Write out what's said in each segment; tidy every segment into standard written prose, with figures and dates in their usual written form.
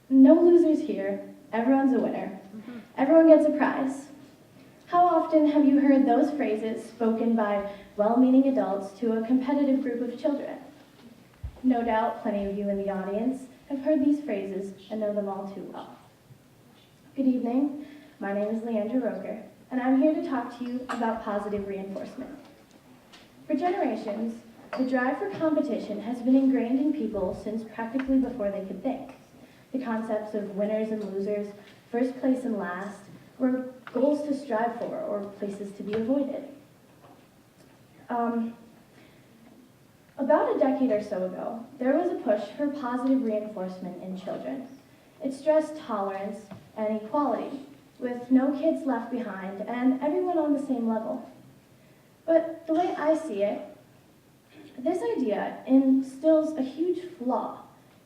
No losers here. Everyone's a winner. Everyone gets a prize. How often have you heard those phrases spoken by well-meaning adults to a competitive group of children? No doubt plenty of you in the audience have heard these phrases and know them all too well. Good evening. My name is Leandra Roelker, and I'm here to talk to you about positive reinforcement. For generations, the drive for competition has been ingrained in people since practically before they could think. The concepts of winners and losers, first place and last, were goals to strive for or places to be avoided. About a decade or so ago, there was a push for positive reinforcement in children. It stressed tolerance and equality, with no kids left behind and everyone on the same level. But the way I see it, this idea instills a huge flaw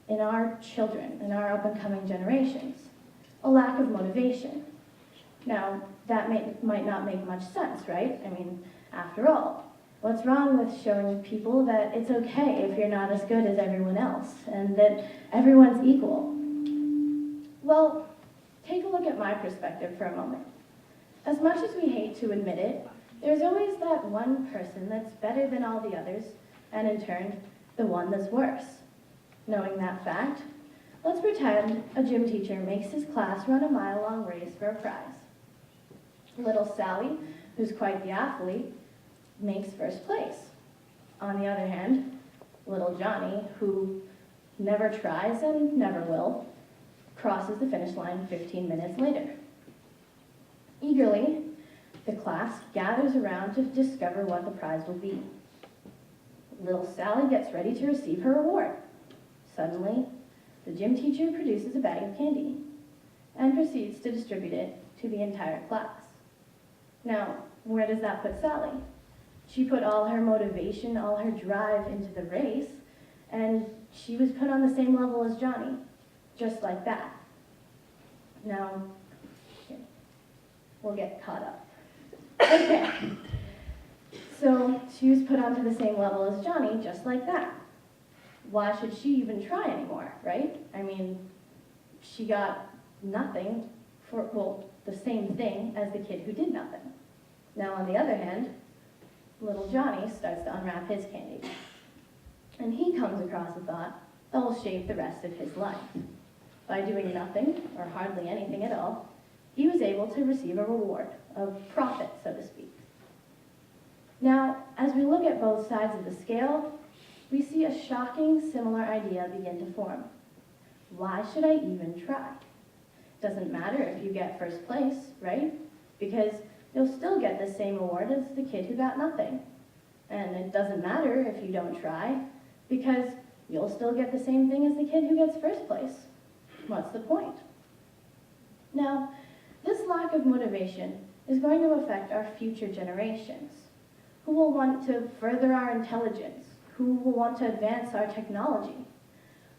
in our children, in our up-and-coming generations, a lack of motivation. Now, that might not make much sense, right? I mean, after all, what's wrong with showing people that it's okay if you're not as good as everyone else and that everyone's equal? Well, take a look at my perspective for a moment. As much as we hate to admit it, there's always that one person that's better than all the others, and in turn, the one that's worse. Knowing that fact, let's pretend a gym teacher makes his class run a mile-long race for a prize. Little Sally, who's quite the athlete, makes first place. On the other hand, little Johnny, who never tries and never will, crosses the finish line 15 minutes later. Eagerly, the class gathers around to discover what the prize will be. Little Sally gets ready to receive her reward. Suddenly, the gym teacher produces a bag of candy and proceeds to distribute it to the entire class. Now, where does that put Sally? She put all her motivation, all her drive into the race, and she was put on the same level as Johnny, just like that. Now, we'll get caught up. Okay, so she was put onto the same level as Johnny, just like that. Why should she even try anymore, right? I mean, she got nothing for, well, the same thing as the kid who did nothing. Now, on the other hand, little Johnny starts to unwrap his candy. And he comes across a thought that will shape the rest of his life. By doing nothing, or hardly anything at all, he was able to receive a reward, a profit, so to speak. Now, as we look at both sides of the scale, we see a shocking, similar idea begin to form. Why should I even try? Doesn't matter if you get first place, right? Because you'll still get the same award as the kid who got nothing. And it doesn't matter if you don't try, because you'll still get the same thing as the kid who gets first place. What's the point? Now, this lack of motivation is going to affect our future generations, who will want to further our intelligence, who will want to advance our technology.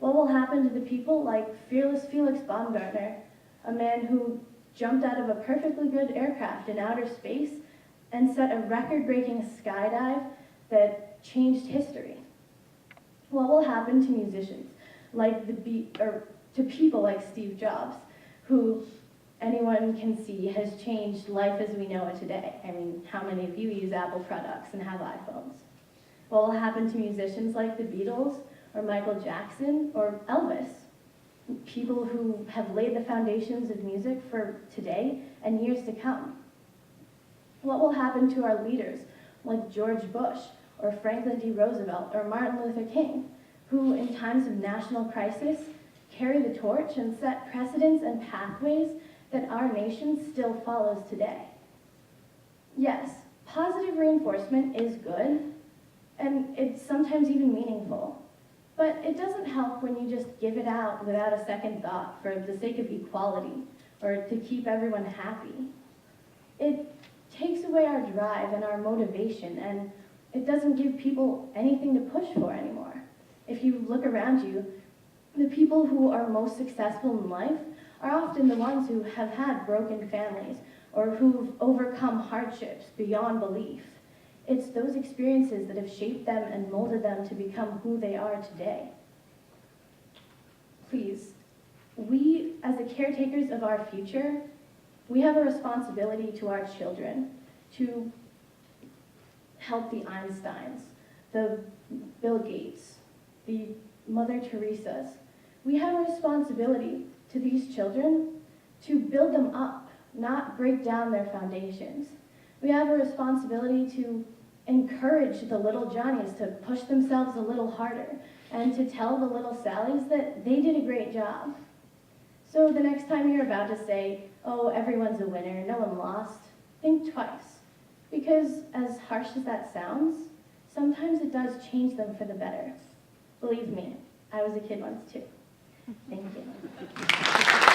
What will happen to the people like fearless Felix Baumgartner, a man who jumped out of a perfectly good aircraft in outer space and set a record-breaking skydive that changed history? What will happen to musicians like to people like Steve Jobs, who anyone can see has changed life as we know it today? I mean, how many of you use Apple products and have iPhones? What will happen to musicians like the Beatles or Michael Jackson or Elvis? People who have laid the foundations of music for today and years to come. What will happen to our leaders like George Bush or Franklin D. Roosevelt or Martin Luther King, who in times of national crisis carry the torch and set precedents and pathways that our nation still follows today? Yes, positive reinforcement is good, and it's sometimes even meaningful. But it doesn't help when you just give it out without a second thought for the sake of equality or to keep everyone happy. It takes away our drive and our motivation, and it doesn't give people anything to push for anymore. If you look around you, the people who are most successful in life are often the ones who have had broken families or who've overcome hardships beyond belief. It's those experiences that have shaped them and molded them to become who they are today. Please, we, as the caretakers of our future, we have a responsibility to our children to help the Einsteins, the Bill Gates, the Mother Teresas. We have a responsibility to these children to build them up, not break down their foundations. We have a responsibility to encourage the little Johnnies to push themselves a little harder and to tell the little Sallys that they did a great job. So the next time you're about to say, oh, everyone's a winner, no one lost, think twice. Because as harsh as that sounds, sometimes it does change them for the better. Believe me, I was a kid once too. Thank you.